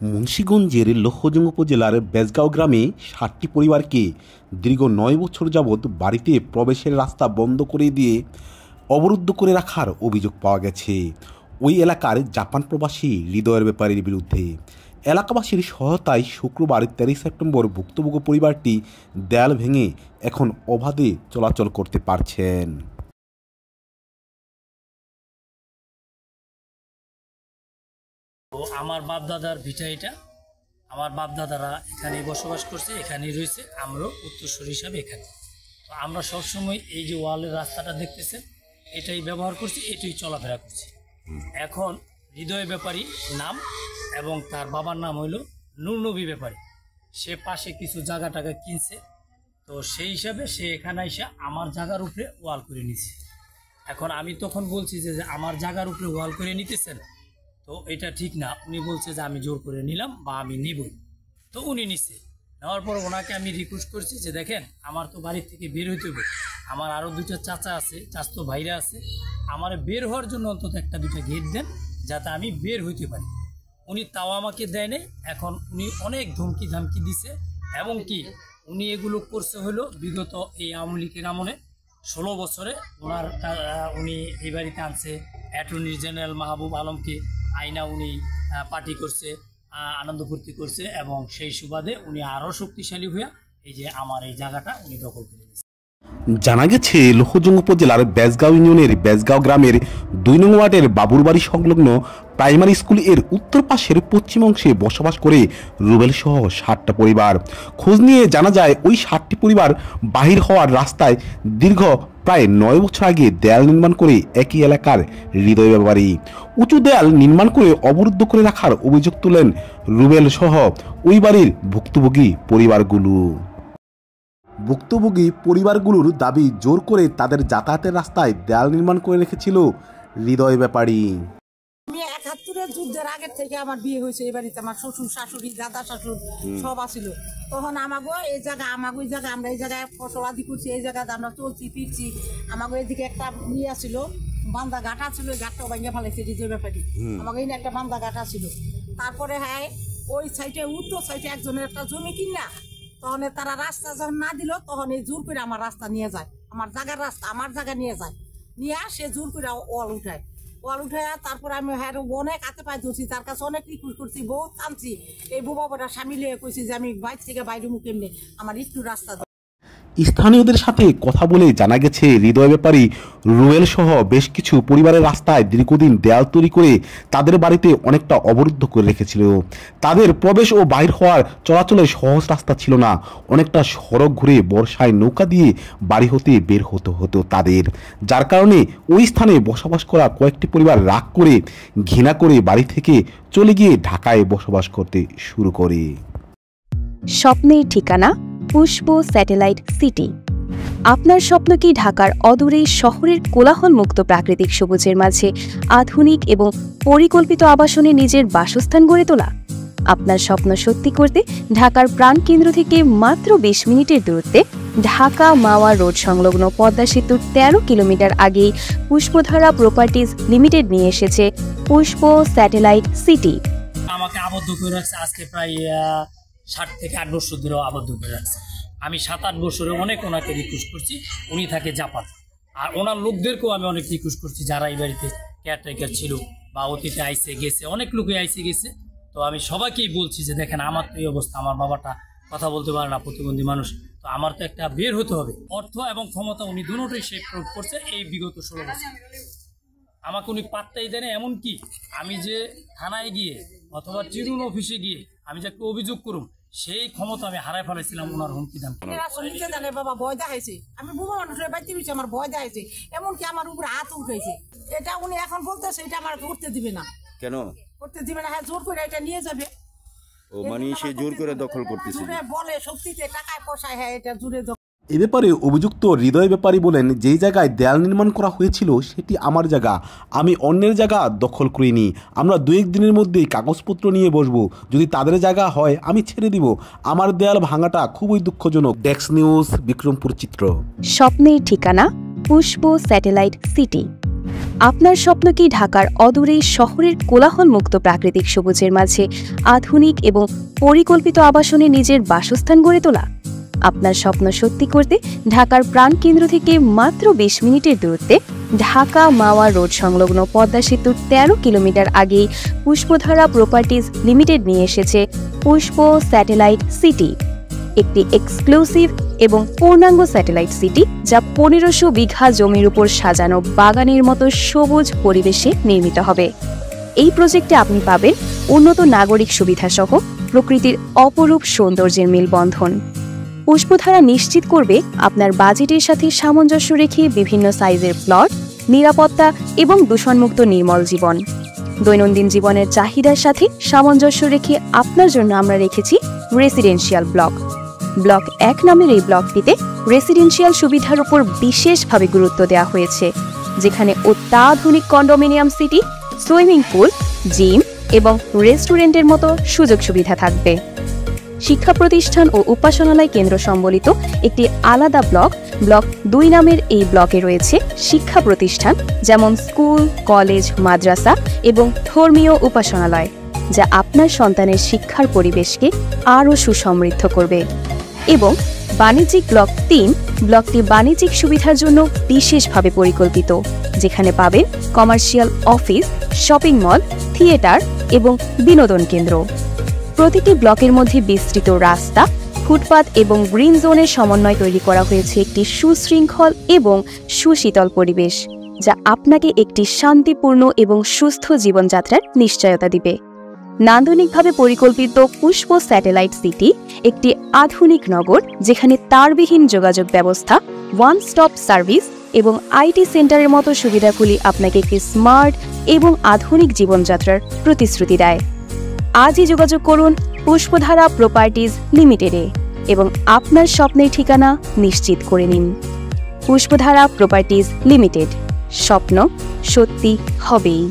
মুন্সিগঞ্জের লোহজং উপজেলার বেজগাঁও গ্রামে ৬০টি পরিবারকে দীর্ঘ ৯ বছর যাবৎ বাড়িতে প্রবেশের রাস্তা বন্ধ করে দিয়ে অবরুদ্ধ করে রাখার অভিযোগ পাওয়া গেছে ওই এলাকার জাপান প্রবাসী হৃদয়ের ব্যাপারীর বিরুদ্ধে। এলাকাবাসীর সহায়তায় শুক্রবার 13 সেপ্টেম্বর ভুক্তভোগী পরিবারটি দেয়াল ভেঙে এখন অবাধে চলাচল করতে পারছেন। আমার বাপদাদার ভিটা এটা, আমার বাপদাদারা এখানে বসবাস করছে, এখানেই রয়েছে, আমরাও উত্তরসূরি হিসাবে এখানে। তো আমরা সবসময় এই যে ওয়ালের রাস্তাটা দেখতেছেন এটাই ব্যবহার করছি, এটাই চলাফেরা করছি। এখন হৃদয় ব্যাপারী নাম এবং তার বাবার নাম হইল নুরনবী ব্যাপারী। সে পাশে কিছু জায়গা টাকা কিনছে, তো সেই হিসাবে সে এখানে এসে আমার জায়গার উপরে ওয়াল করে নিছে। এখন আমি তখন বলছি যে আমার জায়গার উপরে ওয়াল করে নিতেছেন, তো এটা ঠিক না। উনি বলছে যে আমি জোর করে নিলাম বা আমি নিবই, তো উনি নিচ্ছে। নেওয়ার পর ওনাকে আমি রিকোয়েস্ট করছি যে দেখেন আমার তো বাড়ির থেকে বের হইতে হবে, আমার আরও দুটো চাচা আছে, চাচতো ভাইরা আছে, আমার বের হওয়ার জন্য অন্তত একটা দুটো গেট দেন যাতে আমি বের হইতে পারি। উনি তাও আমাকে দেয় নাই। এখন উনি অনেক ধমকি ধামকি দিছে এবং কি উনি এগুলো করছে হলো বিগত এই আওয়ামী লীগের আমলে 16 বছরে উনি এই বাড়িতে আনছে অ্যাটর্নি জেনারেল মাহবুব আলমকে আইনা উনি পার্টি করছে, আনন্দ ফুর্তি করছে এবং সেই সুবাদে উনি আরও শক্তিশালী হয়ে এই যে আমার এই জায়গাটা উনি দখল করে নিয়েছে। জানা গেছে লোহজং উপজেলার বেজগাঁও ইউনিয়নের বেজগাঁও গ্রামের 2 নং ওয়ার্ডের বাবুরবাড়ি সংলগ্ন প্রাইমারি স্কুল এর উত্তর পাশের পশ্চিম অংশে বসবাস করে রুবেল সহ 60টা পরিবার। খোঁজ নিয়ে জানা যায় ওই 60টি পরিবার বাহির হওয়ার রাস্তায় দীর্ঘ প্রায় 9 বছর আগে দেয়াল নির্মাণ করে একই এলাকার হৃদয় ব্যাপারী উঁচু দেয়াল নির্মাণ করে অবরুদ্ধ করে রাখার অভিযোগ তোলেন রুবেল সহ ওই বাড়ির ভুক্তভোগী পরিবারগুলো। ভুক্তভোগী পরিবারগুলোর দাবি জোর করে তাদের যাতায়াতের রাস্তায় দেয়াল নির্মাণ করে রেখেছিল হৃদয় ব্যাপারী। আমি 71-এর যুদ্ধের আগের থেকে আমার বিয়ে হয়েছে এই বাড়িতে। আমার শ্বশুর শাশুড়ি দাদা শাশুড় সব আসিল। তখন আমাগো এই জায়গা ওই জায়গায় আমরা এই জায়গায় ফসলাদি করছি, এই জায়গাতে আমরা চলছি ফিরছি। আমাগো এদিকে একটা ইয়ে ছিল, বান্দা ঘাটা ছিল, ওই ঘাটটাও ভাঙিয়ে ফেলাইছে হৃদয় ব্যাপারী। আমাকে এই একটা বান্দা ঘাটা ছিল। তারপরে হ্যাঁ ওই সাইডে উত্তর সাইডে একজনের একটা জমি কিনা, তখন তারা রাস্তা যখন না দিল তখন এই জোর করে আমার রাস্তা নিয়ে যায়, আমার জায়গার রাস্তা আমার জায়গা নিয়ে যায়, নিয়ে সে জোর করে ওয়াল উঠায়। তারপরে আমি হ্যাঁ অনেক হাতে পায়ে ধরছি, তার কাছে অনেক রিকোয়েস্ট করছি, বহুত টানছি। এই বাবাটা সামিল হয়ে কইছি যে আমি বাইর থেকে বাইরে মুখ এমনি আমার একটু রাস্তা। স্থানীয়দের সাথে কথা বলে জানা গেছে হৃদয় ব্যাপারী রুয়েল সহ বেশ কিছু পরিবারের রাস্তায় দীর্ঘদিন দেয়াল তৈরি করে তাদের বাড়িতে অনেকটা অবরুদ্ধ করে রেখেছিল। তাদের প্রবেশ ও বাইর হওয়ার চলাচলের সহজ রাস্তা ছিল না, অনেকটা সড়ক ঘুরে বর্ষায় নৌকা দিয়ে বাড়ি হতে বের হতো তাদের, যার কারণে ওই স্থানে বসবাস করা কয়েকটি পরিবার রাগ করে ঘৃণা করে বাড়ি থেকে চলে গিয়ে ঢাকায় বসবাস করতে শুরু করে। স্বপ্নের ঠিকানা পুষ্প স্যাটেলাইট সিটি। আপনার স্বপ্ন কি ঢাকার অদূরে শহরের কোলাহলমুক্ত প্রাকৃতিক সবুজের মাঝে আধুনিক এবং পরিকল্পিত আবাসনে নিজের বাসস্থান গড়ে তোলা? আপনার স্বপ্ন সত্যি করতে ঢাকার প্রাণকেন্দ্র থেকে মাত্র 20 মিনিটের দূরত্বে ঢাকা মাওয়া রোড সংলগ্ন পদ্মা সেতুর 13 কিলোমিটার আগেই পুষ্পধারা প্রপার্টিজ লিমিটেড নিয়ে এসেছে পুষ্প স্যাটেলাইট সিটি। আমাকে আবদ্ধ করে রাখছে আজকে প্রায় 60 থেকে 8 বছর ধরে আবদ্ধ করে রাখছে। আমি 7-8 বছরে অনেক ওনাকে রিকোয়েস্ট করছি, উনি থাকে জাপান। আর ওনার লোকদেরকেও আমি অনেক রিকোয়েস্ট করছি যারা এই বাড়িতে কেয়ারটেকার ছিল বা অতীতে আইসে গেছে, অনেক লোকে আইসে গেছে। তো আমি সবাইকেই বলছি যে দেখেন আমার তো এই অবস্থা, আমার বাবাটা কথা বলতে পারে না, প্রতিবন্ধী মানুষ, তো আমার তো একটা বের হতে হবে। অর্থ এবং ক্ষমতা উনি দুটোই সে প্রয়োগ করছে এই বিগত 16 বছর। আমাকে উনি পাত্তাই দেন, এমনকি আমি যে থানায় গিয়ে অথবা ট্রিবিউনাল অফিসে গিয়ে আমি যাকে অভিযোগ করুম সেই ক্ষমতা আমি হারাই ফেলাইছিলাম ওনার হুমকি দাম। বাবা ভয় দেখাইছে, আমি বুবা মানুষের বাড়িতে রয়েছি, আমার ভয় দেখাইছে, এমনকি আমার উপরে হাত উঠেছে। এটা উনি এখন বলতেছে এটা আমার করতে দিবে না। কেন করতে দিবে না? হ্যাঁ জোর করে এটা নিয়ে যাবে। ও মানে সে জোর করে দখল করতেছে, বলে শক্তিতে টাকায় পয়সায়, হ্যাঁ এটা জোরে। এ ব্যাপারে অভিযুক্ত হৃদয় ব্যাপারী বলেন, যেই জায়গায় দেয়াল নির্মাণ করা হয়েছিল সেটি আমার জায়গা, আমি অন্যের জায়গা দখল করিনি। আমরা 2-1 দিনের মধ্যেই কাগজপত্র নিয়ে বসবো, যদি তাদের জায়গা হয় আমি ছেড়ে দিব। আমার দেয়াল ভাঙাটা খুবই দুঃখজনক। ডেস্ক নিউজ, বিক্রমপুর চিত্র। স্বপ্নের ঠিকানা পুষ্প স্যাটেলাইট সিটি। আপনার স্বপ্ন কি ঢাকার অদূরে শহরের কোলাহলমুক্ত প্রাকৃতিক সবুজের মাঝে আধুনিক এবং পরিকল্পিত আবাসনে নিজের বাসস্থান গড়ে তোলা? আপনার স্বপ্ন সত্যি করতে ঢাকার প্রাণকেন্দ্র থেকে মাত্র 20 মিনিটের দূরত্বে ঢাকা মাওয়া রোড সংলগ্ন পদ্মা সেতুর 13 কিলোমিটার আগেই পুষ্পধারা প্রপার্টিজ লিমিটেড নিয়ে এসেছে পুষ্প স্যাটেলাইট সিটি, একটি এক্সক্লুসিভ এবং পূর্ণাঙ্গ স্যাটেলাইট সিটি যা 1500 বিঘা জমির উপর সাজানো বাগানের মতো সবুজ পরিবেশে নির্মিত হবে। এই প্রজেক্টে আপনি পাবেন উন্নত নাগরিক সুবিধাসহ প্রকৃতির অপরূপ সৌন্দর্যের মেলবন্ধন। পুষ্পধারা নিশ্চিত করবে আপনার বাজেটের সাথে সামঞ্জস্য রেখে বিভিন্ন সাইজের প্লট, নিরাপত্তা এবং দূষণমুক্ত নির্মল জীবন। দৈনন্দিন জীবনের চাহিদার সাথে সামঞ্জস্য রেখে আপনার জন্য আমরা রেখেছি রেসিডেন্সিয়াল ব্লক। ব্লক 1 নামের এই ব্লকটিতে রেসিডেন্সিয়াল সুবিধার উপর বিশেষভাবে গুরুত্ব দেওয়া হয়েছে, যেখানে অত্যাধুনিক condominium city, swimming pool, gym এবং রেস্টুরেন্টের মতো সুযোগ সুবিধা থাকবে। শিক্ষা প্রতিষ্ঠান ও উপাসনালয় কেন্দ্র সম্বলিত একটি আলাদা ব্লক 2 নামের এই ব্লকে রয়েছে শিক্ষা প্রতিষ্ঠান যেমন স্কুল, কলেজ, মাদ্রাসা এবং ধর্মীয় উপাসনালয়, যা আপনার সন্তানের শিক্ষার পরিবেশকে আরও সুসমৃদ্ধ করবে। এবং বাণিজ্যিক ব্লক 3 ব্লকটি বাণিজ্যিক সুবিধার জন্য বিশেষভাবে পরিকল্পিত, যেখানে পাবেন commercial office, shopping mall, theatre এবং বিনোদন কেন্দ্র। প্রতিটি ব্লকের মধ্যে বিস্তৃত রাস্তা, ফুটপাত এবং গ্রিন জোনের সমন্বয় তৈরি করা হয়েছে একটি সুশৃঙ্খল এবং সুশীতল পরিবেশ, যা আপনাকে একটি শান্তিপূর্ণ এবং সুস্থ জীবনযাত্রার নিশ্চয়তা দিবে। নান্দনিকভাবে পরিকল্পিত পুষ্প স্যাটেলাইট সিটি একটি আধুনিক নগর, যেখানে তারবিহীন যোগাযোগ ব্যবস্থা, ওয়ান স্টপ সার্ভিস এবং আইটি সেন্টারের মতো সুবিধাগুলি আপনাকে একটি স্মার্ট এবং আধুনিক জীবনযাত্রার প্রতিশ্রুতি দেয়। আজই যোগাযোগ করুন পুষ্পধারা প্রপার্টিজ লিমিটেডে এবং আপনার স্বপ্নের ঠিকানা নিশ্চিত করে নিন। পুষ্পধারা প্রপার্টিজ লিমিটেড, স্বপ্ন সত্যি হবেই।